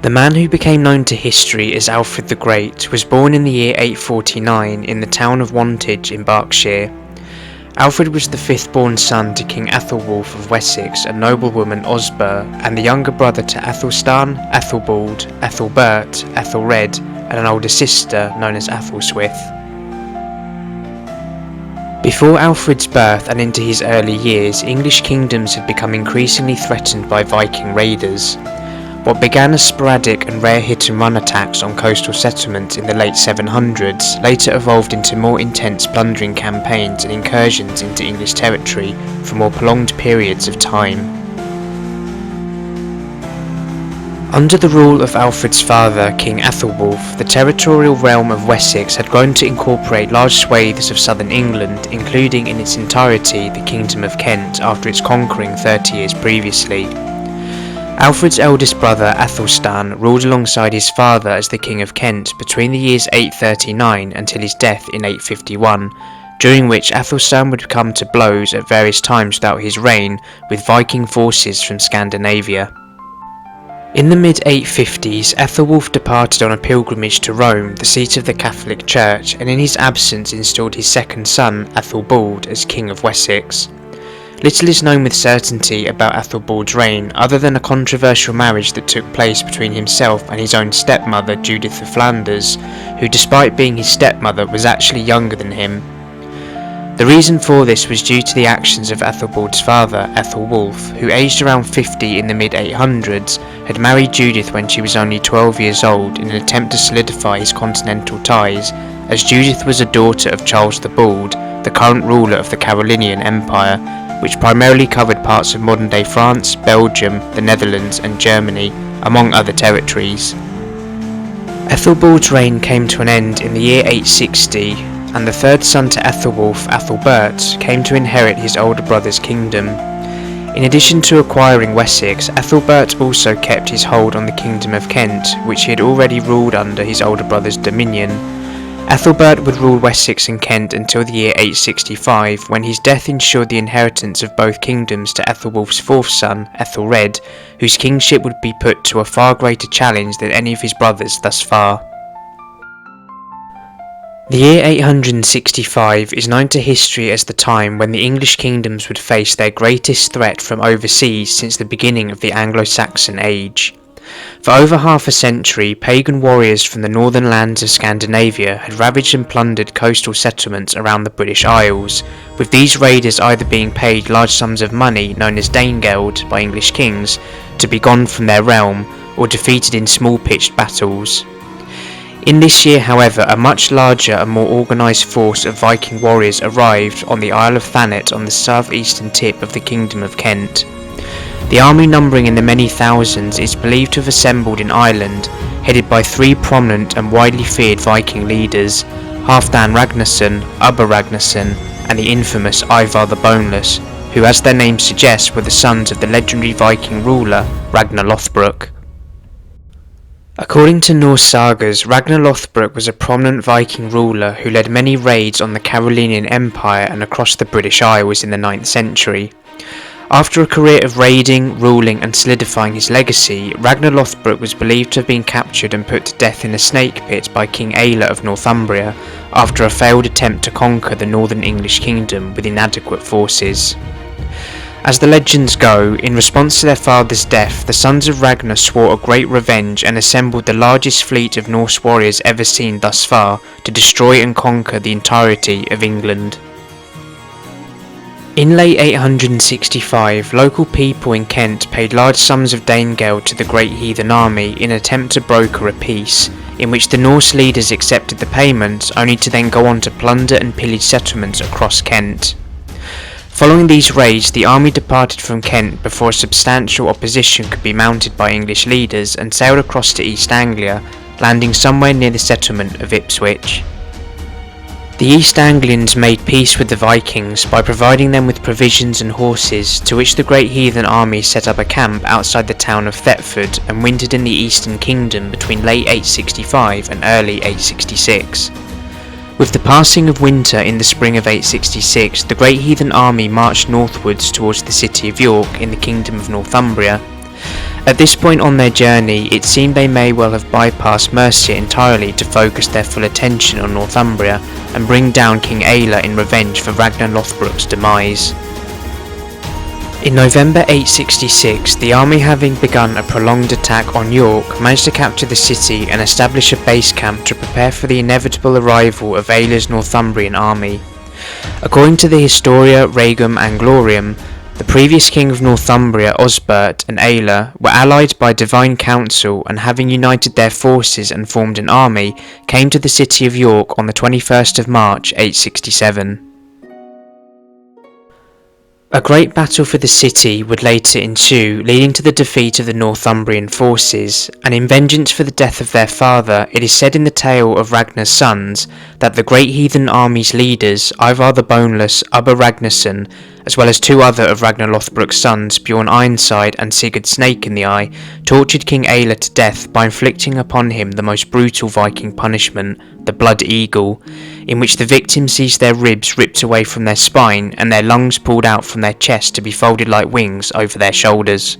The man who became known to history as Alfred the Great was born in the year 849 in the town of Wantage in Berkshire. Alfred was the fifth-born son to King Athelwulf of Wessex and noblewoman Osburh, and the younger brother to Athelstan, Athelbald, Ethelbert, Ethelred, and an older sister known as Athelswith. Before Alfred's birth and into his early years, English kingdoms had become increasingly threatened by Viking raiders. What began as sporadic and rare hit-and-run attacks on coastal settlements in the late 700s later evolved into more intense plundering campaigns and incursions into English territory for more prolonged periods of time. Under the rule of Alfred's father, King Athelwulf, the territorial realm of Wessex had grown to incorporate large swathes of southern England, including in its entirety the Kingdom of Kent after its conquering 30 years previously. Alfred's eldest brother Athelstan ruled alongside his father as the King of Kent between the years 839 until his death in 851, during which Athelstan would come to blows at various times throughout his reign with Viking forces from Scandinavia. In the mid-850s, Ethelwulf departed on a pilgrimage to Rome, the seat of the Catholic Church, and in his absence installed his second son, Ethelbald, as King of Wessex. Little is known with certainty about Ethelbald's reign other than a controversial marriage that took place between himself and his own stepmother Judith of Flanders, who despite being his stepmother was actually younger than him. The reason for this was due to the actions of Ethelbald's father, Ethelwulf, who aged around 50 in the mid-800s, had married Judith when she was only 12 years old in an attempt to solidify his continental ties, as Judith was a daughter of Charles the Bald, the current ruler of the Carolingian Empire, which primarily covered parts of modern-day France, Belgium, the Netherlands and Germany, among other territories. Ethelbald's reign came to an end in the year 860, and the third son to Ethelwulf, Ethelbert, came to inherit his older brother's kingdom. In addition to acquiring Wessex, Ethelbert also kept his hold on the Kingdom of Kent, which he had already ruled under his older brother's dominion. Ethelbert would rule Wessex and Kent until the year 865, when his death ensured the inheritance of both kingdoms to Ethelwulf's fourth son, Ethelred, whose kingship would be put to a far greater challenge than any of his brothers thus far. The year 865 is known to history as the time when the English kingdoms would face their greatest threat from overseas since the beginning of the Anglo-Saxon age. For over half a century, pagan warriors from the northern lands of Scandinavia had ravaged and plundered coastal settlements around the British Isles, with these raiders either being paid large sums of money known as Danegeld by English kings to be gone from their realm, or defeated in small-pitched battles. In this year, however, a much larger and more organised force of Viking warriors arrived on the Isle of Thanet on the southeastern tip of the Kingdom of Kent. The army, numbering in the many thousands, is believed to have assembled in Ireland, headed by three prominent and widely feared Viking leaders, Halfdan Ragnarsson, Ubba Ragnarsson, and the infamous Ivar the Boneless, who, as their name suggests, were the sons of the legendary Viking ruler Ragnar Lothbrok. According to Norse sagas, Ragnar Lothbrok was a prominent Viking ruler who led many raids on the Carolingian Empire and across the British Isles in the 9th century. After a career of raiding, ruling and solidifying his legacy, Ragnar Lothbrok was believed to have been captured and put to death in a snake pit by King Aelle of Northumbria after a failed attempt to conquer the northern English kingdom with inadequate forces. As the legends go, in response to their father's death, the sons of Ragnar swore a great revenge and assembled the largest fleet of Norse warriors ever seen thus far to destroy and conquer the entirety of England. In late 865, local people in Kent paid large sums of Danegeld to the Great Heathen Army in an attempt to broker a peace, in which the Norse leaders accepted the payments only to then go on to plunder and pillage settlements across Kent. Following these raids, the army departed from Kent before substantial opposition could be mounted by English leaders and sailed across to East Anglia, landing somewhere near the settlement of Ipswich. The East Anglians made peace with the Vikings by providing them with provisions and horses, to which the Great Heathen Army set up a camp outside the town of Thetford and wintered in the Eastern Kingdom between late 865 and early 866. With the passing of winter in the spring of 866, the Great Heathen Army marched northwards towards the city of York in the Kingdom of Northumbria. At this point on their journey, it seemed they may well have bypassed Mercia entirely to focus their full attention on Northumbria and bring down King Aelle in revenge for Ragnar Lothbrok's demise. In November 866, the army, having begun a prolonged attack on York, managed to capture the city and establish a base camp to prepare for the inevitable arrival of Aelle's Northumbrian army. According to the Historia Regum Anglorium, the previous king of Northumbria, Osbert, and Aelle were allied by divine council, and having united their forces and formed an army, came to the city of York on the 21st of March 867. A great battle for the city would later ensue, leading to the defeat of the Northumbrian forces, and in vengeance for the death of their father, it is said in the tale of Ragnar's sons that the Great Heathen Army's leaders, Ivar the Boneless, Ubba Ragnarsson, as well as two other of Ragnar Lothbrok's sons, Bjorn Ironside and Sigurd Snake in the Eye, tortured King Aelle to death by inflicting upon him the most brutal Viking punishment, the Blood Eagle, in which the victim sees their ribs ripped away from their spine and their lungs pulled out from their chest to be folded like wings over their shoulders.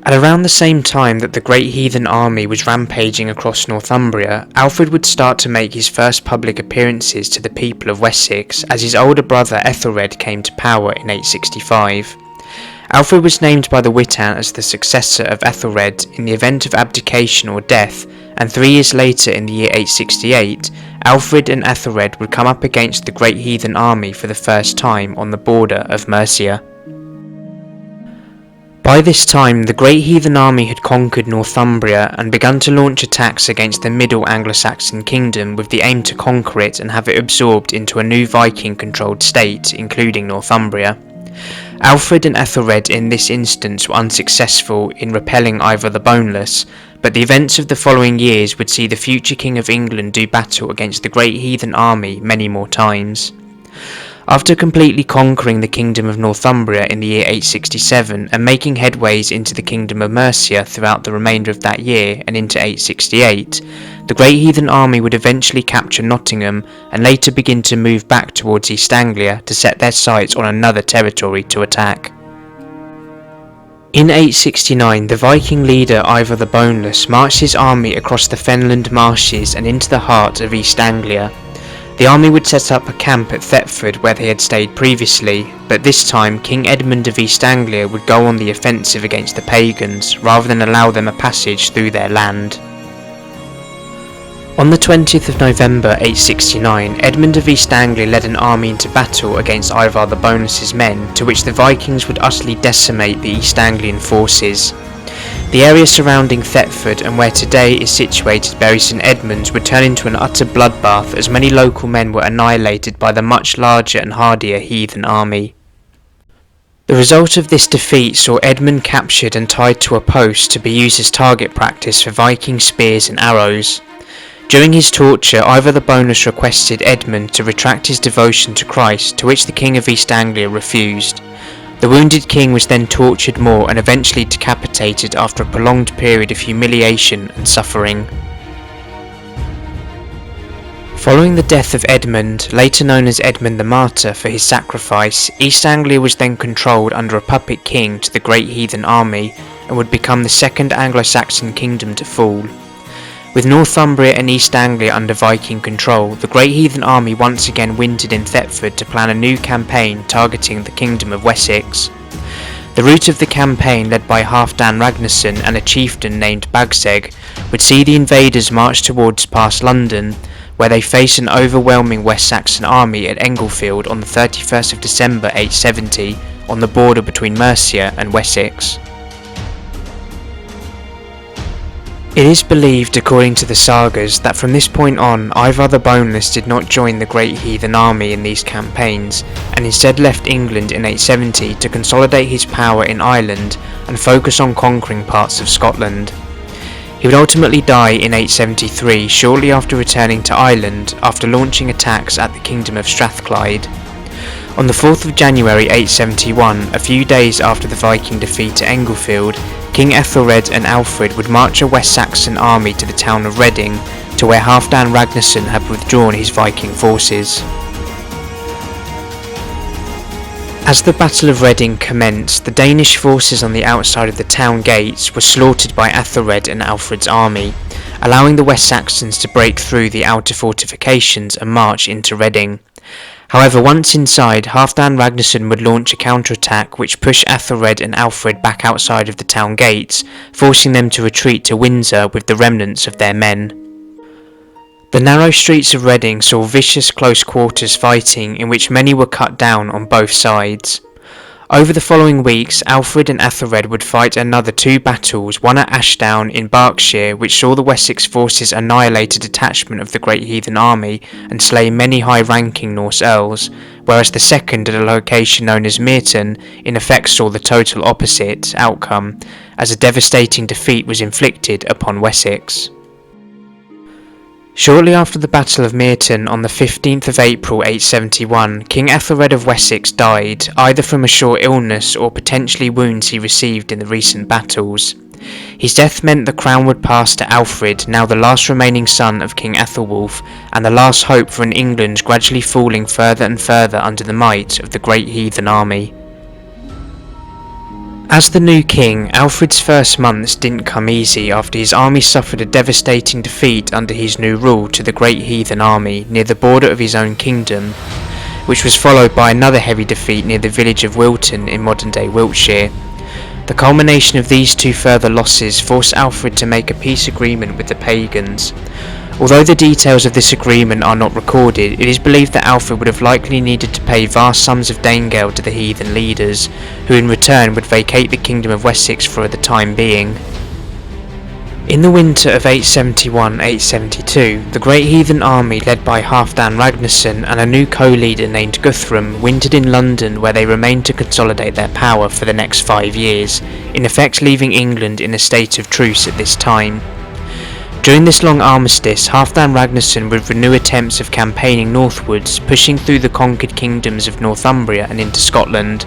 At around the same time that the Great Heathen Army was rampaging across Northumbria, Alfred would start to make his first public appearances to the people of Wessex as his older brother Ethelred came to power in 865. Alfred was named by the Witan as the successor of Ethelred in the event of abdication or death, and 3 years later in the year 868, Alfred and Ethelred would come up against the Great Heathen Army for the first time on the border of Mercia. By this time, the Great Heathen Army had conquered Northumbria and begun to launch attacks against the Middle Anglo-Saxon kingdom with the aim to conquer it and have it absorbed into a new Viking-controlled state, including Northumbria. Alfred and Ethelred in this instance were unsuccessful in repelling Ivar the Boneless, but the events of the following years would see the future King of England do battle against the Great Heathen Army many more times. After completely conquering the kingdom of Northumbria in the year 867 and making headways into the kingdom of Mercia throughout the remainder of that year and into 868, the Great Heathen Army would eventually capture Nottingham and later begin to move back towards East Anglia to set their sights on another territory to attack. In 869, the Viking leader Ivar the Boneless marched his army across the Fenland marshes and into the heart of East Anglia. The army would set up a camp at Thetford where they had stayed previously, but this time King Edmund of East Anglia would go on the offensive against the pagans rather than allow them a passage through their land. On the 20th of November 869, Edmund of East Anglia led an army into battle against Ivar the Boneless's men, to which the Vikings would utterly decimate the East Anglian forces. The area surrounding Thetford and where today is situated Bury St Edmunds would turn into an utter bloodbath as many local men were annihilated by the much larger and hardier heathen army. The result of this defeat saw Edmund captured and tied to a post to be used as target practice for Viking spears and arrows. During his torture, Ivar the Boneless requested Edmund to retract his devotion to Christ, to which the King of East Anglia refused. The wounded king was then tortured more and eventually decapitated after a prolonged period of humiliation and suffering. Following the death of Edmund, later known as Edmund the Martyr for his sacrifice, East Anglia was then controlled under a puppet king to the Great Heathen Army and would become the second Anglo-Saxon kingdom to fall. With Northumbria and East Anglia under Viking control, the Great Heathen Army once again wintered in Thetford to plan a new campaign targeting the kingdom of Wessex. The route of the campaign, led by Halfdan Ragnarsson and a chieftain named Bagseg, would see the invaders march towards past London, where they face an overwhelming West Saxon army at Englefield on the 31st of December 870, on the border between Mercia and Wessex. It is believed, according to the sagas, that from this point on, Ivar the Boneless did not join the Great Heathen Army in these campaigns, and instead left England in 870 to consolidate his power in Ireland and focus on conquering parts of Scotland. He would ultimately die in 873, shortly after returning to Ireland after launching attacks at the Kingdom of Strathclyde. On the 4th of January 871, a few days after the Viking defeat at Englefield, King Ethelred and Alfred would march a West Saxon army to the town of Reading, to where Halfdan Ragnarsson had withdrawn his Viking forces. As the Battle of Reading commenced, the Danish forces on the outside of the town gates were slaughtered by Ethelred and Alfred's army, allowing the West Saxons to break through the outer fortifications and march into Reading. However, once inside, Halfdan Ragnarsson would launch a counterattack which pushed Ethelred and Alfred back outside of the town gates, forcing them to retreat to Windsor with the remnants of their men. The narrow streets of Reading saw vicious close quarters fighting in which many were cut down on both sides. Over the following weeks, Alfred and Ethelred would fight another two battles, one at Ashdown in Berkshire, which saw the Wessex forces annihilate a detachment of the Great Heathen Army and slay many high-ranking Norse earls, whereas the second at a location known as Merton in effect saw the total opposite outcome, as a devastating defeat was inflicted upon Wessex. Shortly after the Battle of Merton on the 15th of April 871, King Ethelred of Wessex died, either from a short illness or potentially wounds he received in the recent battles. His death meant the crown would pass to Alfred, now the last remaining son of King Ethelwulf, and the last hope for an England gradually falling further and further under the might of the Great Heathen Army. As the new king, Alfred's first months didn't come easy after his army suffered a devastating defeat under his new rule to the Great Heathen Army near the border of his own kingdom, which was followed by another heavy defeat near the village of Wilton in modern-day Wiltshire. The culmination of these two further losses forced Alfred to make a peace agreement with the pagans. Although the details of this agreement are not recorded, it is believed that Alfred would have likely needed to pay vast sums of Danegeld to the heathen leaders, who in return would vacate the kingdom of Wessex for the time being. In the winter of 871-872, the Great Heathen Army led by Halfdan Ragnarsson and a new co-leader named Guthrum wintered in London, where they remained to consolidate their power for the next 5 years, in effect leaving England in a state of truce at this time. During this long armistice, Halfdan Ragnarsson would renew attempts of campaigning northwards, pushing through the conquered kingdoms of Northumbria and into Scotland.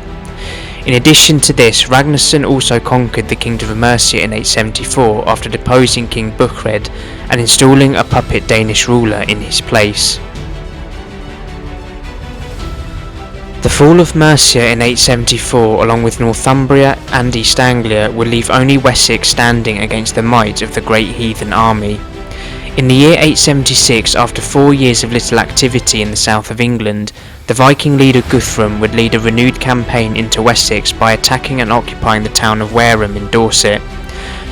In addition to this, Ragnarsson also conquered the kingdom of Mercia in 874 after deposing King Buchred and installing a puppet Danish ruler in his place. The fall of Mercia in 874, along with Northumbria and East Anglia, would leave only Wessex standing against the might of the Great Heathen Army. In the year 876, after 4 years of little activity in the south of England, the Viking leader Guthrum would lead a renewed campaign into Wessex by attacking and occupying the town of Wareham in Dorset.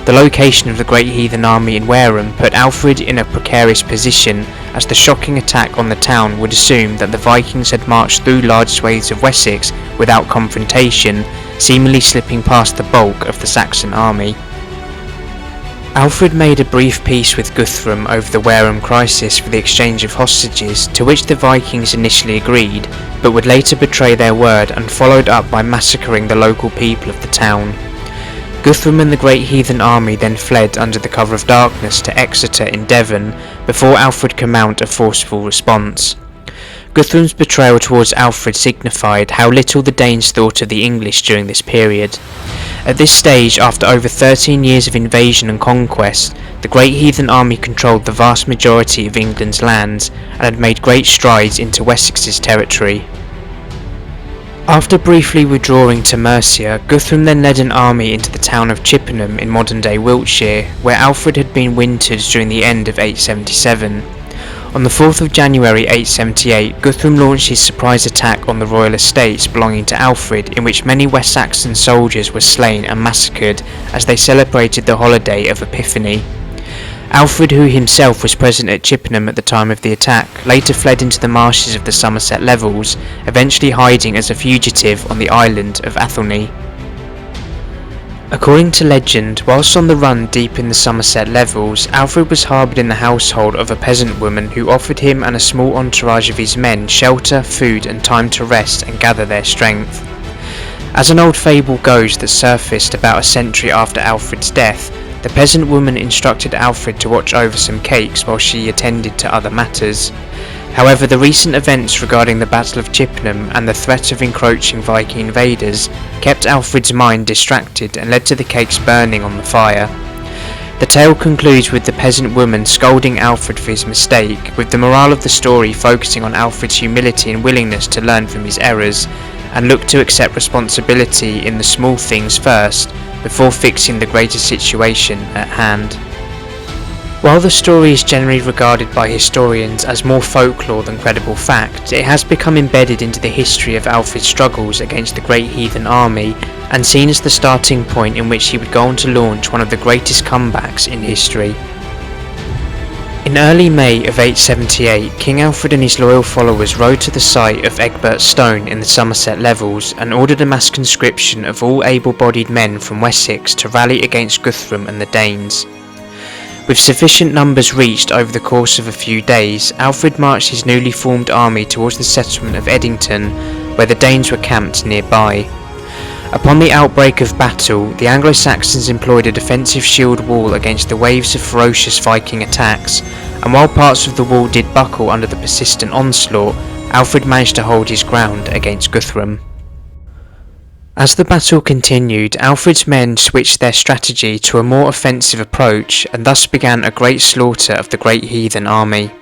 The location of the Great Heathen Army in Wareham put Alfred in a precarious position, as the shocking attack on the town would assume that the Vikings had marched through large swathes of Wessex without confrontation, seemingly slipping past the bulk of the Saxon army. Alfred made a brief peace with Guthrum over the Wareham crisis for the exchange of hostages, to which the Vikings initially agreed, but would later betray their word and followed up by massacring the local people of the town. Guthrum and the Great Heathen Army then fled under the cover of darkness to Exeter in Devon, before Alfred could mount a forceful response. Guthrum's betrayal towards Alfred signified how little the Danes thought of the English during this period. At this stage, after over 13 years of invasion and conquest, the Great Heathen Army controlled the vast majority of England's lands and had made great strides into Wessex's territory. After briefly withdrawing to Mercia, Guthrum then led an army into the town of Chippenham in modern-day Wiltshire, where Alfred had been wintered during the end of 877. On the 4th of January 878, Guthrum launched his surprise attack on the royal estates belonging to Alfred, in which many West Saxon soldiers were slain and massacred as they celebrated the holiday of Epiphany. Alfred, who himself was present at Chippenham at the time of the attack, later fled into the marshes of the Somerset Levels, eventually hiding as a fugitive on the island of Athelney. According to legend, whilst on the run deep in the Somerset Levels, Alfred was harboured in the household of a peasant woman who offered him and a small entourage of his men shelter, food and time to rest and gather their strength. As an old fable goes that surfaced about a century after Alfred's death, the peasant woman instructed Alfred to watch over some cakes while she attended to other matters. However, the recent events regarding the Battle of Chippenham and the threat of encroaching Viking invaders kept Alfred's mind distracted and led to the cakes burning on the fire. The tale concludes with the peasant woman scolding Alfred for his mistake, with the morale of the story focusing on Alfred's humility and willingness to learn from his errors, and looked to accept responsibility in the small things first, before fixing the greater situation at hand. While the story is generally regarded by historians as more folklore than credible fact, it has become embedded into the history of Alfred's struggles against the Great Heathen Army and seen as the starting point in which he would go on to launch one of the greatest comebacks in history. In early May of 878, King Alfred and his loyal followers rode to the site of Egbert's Stone in the Somerset Levels and ordered a mass conscription of all able-bodied men from Wessex to rally against Guthrum and the Danes. With sufficient numbers reached over the course of a few days, Alfred marched his newly formed army towards the settlement of Eddington, where the Danes were camped nearby. Upon the outbreak of battle, the Anglo-Saxons employed a defensive shield wall against the waves of ferocious Viking attacks, and while parts of the wall did buckle under the persistent onslaught, Alfred managed to hold his ground against Guthrum. As the battle continued, Alfred's men switched their strategy to a more offensive approach and thus began a great slaughter of the Great Heathen Army.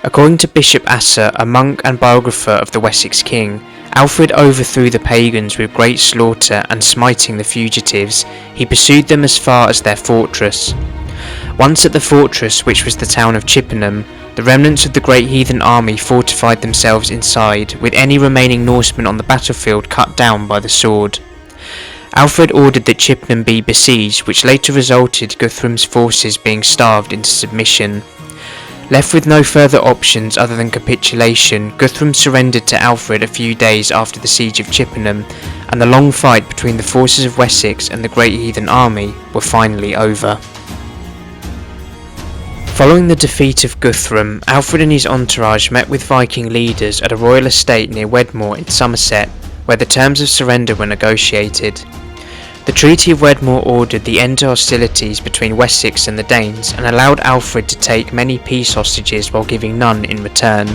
According to Bishop Asser, a monk and biographer of the Wessex king, Alfred overthrew the pagans with great slaughter and smiting the fugitives, he pursued them as far as their fortress. Once at the fortress, which was the town of Chippenham, the remnants of the Great Heathen Army fortified themselves inside, with any remaining Norsemen on the battlefield cut down by the sword. Alfred ordered that Chippenham be besieged, which later resulted in Guthrum's forces being starved into submission. Left with no further options other than capitulation, Guthrum surrendered to Alfred a few days after the siege of Chippenham, and the long fight between the forces of Wessex and the Great Heathen Army were finally over. Following the defeat of Guthrum, Alfred and his entourage met with Viking leaders at a royal estate near Wedmore in Somerset, where the terms of surrender were negotiated. The Treaty of Wedmore ordered the end to hostilities between Wessex and the Danes and allowed Alfred to take many peace hostages while giving none in return.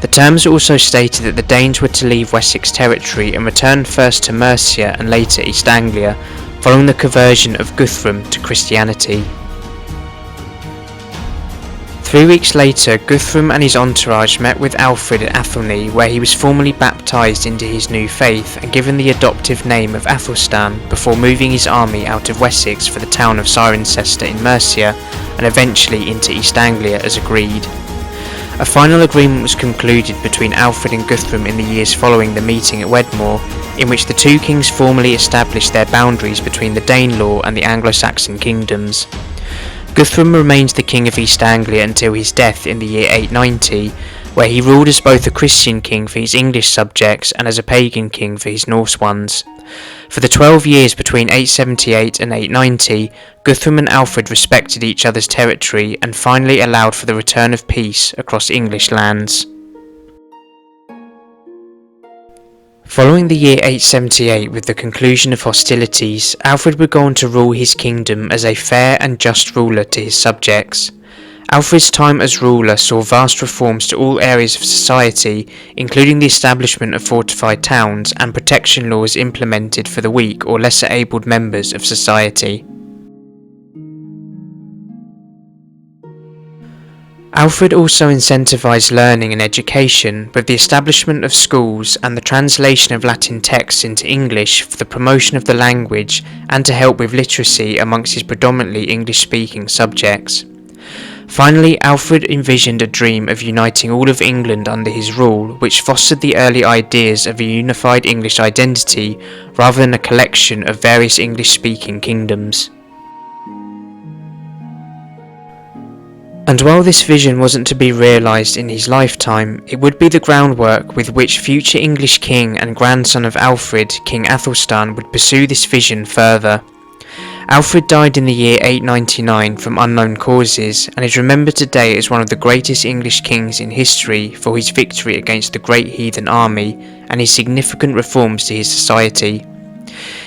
The terms also stated that the Danes were to leave Wessex territory and return first to Mercia and later East Anglia, following the conversion of Guthrum to Christianity. 3 weeks later, Guthrum and his entourage met with Alfred at Athelney, where he was formally baptised into his new faith and given the adoptive name of Athelstan before moving his army out of Wessex for the town of Cirencester in Mercia and eventually into East Anglia as agreed. A final agreement was concluded between Alfred and Guthrum in the years following the meeting at Wedmore, in which the two kings formally established their boundaries between the Danelaw and the Anglo-Saxon kingdoms. Guthrum remained the king of East Anglia until his death in the year 890, where he ruled as both a Christian king for his English subjects and as a pagan king for his Norse ones. For the 12 years between 878 and 890, Guthrum and Alfred respected each other's territory and finally allowed for the return of peace across English lands. Following the year 878 with the conclusion of hostilities, Alfred would go on to rule his kingdom as a fair and just ruler to his subjects. Alfred's time as ruler saw vast reforms to all areas of society, including the establishment of fortified towns and protection laws implemented for the weak or lesser abled members of society. Alfred also incentivized learning and education with the establishment of schools and the translation of Latin texts into English for the promotion of the language and to help with literacy amongst his predominantly English-speaking subjects. Finally, Alfred envisioned a dream of uniting all of England under his rule, which fostered the early ideas of a unified English identity rather than a collection of various English-speaking kingdoms. And while this vision wasn't to be realised in his lifetime, it would be the groundwork with which future English king and grandson of Alfred, King Athelstan, would pursue this vision further. Alfred died in the year 899 from unknown causes and is remembered today as one of the greatest English kings in history for his victory against the Great Heathen Army and his significant reforms to his society.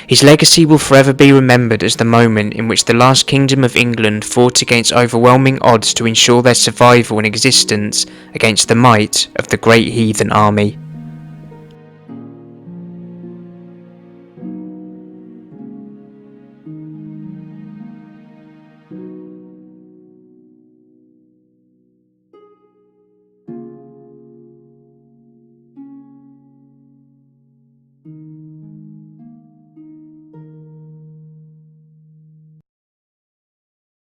His legacy will forever be remembered as the moment in which the last kingdom of England fought against overwhelming odds to ensure their survival and existence against the might of the Great Heathen Army.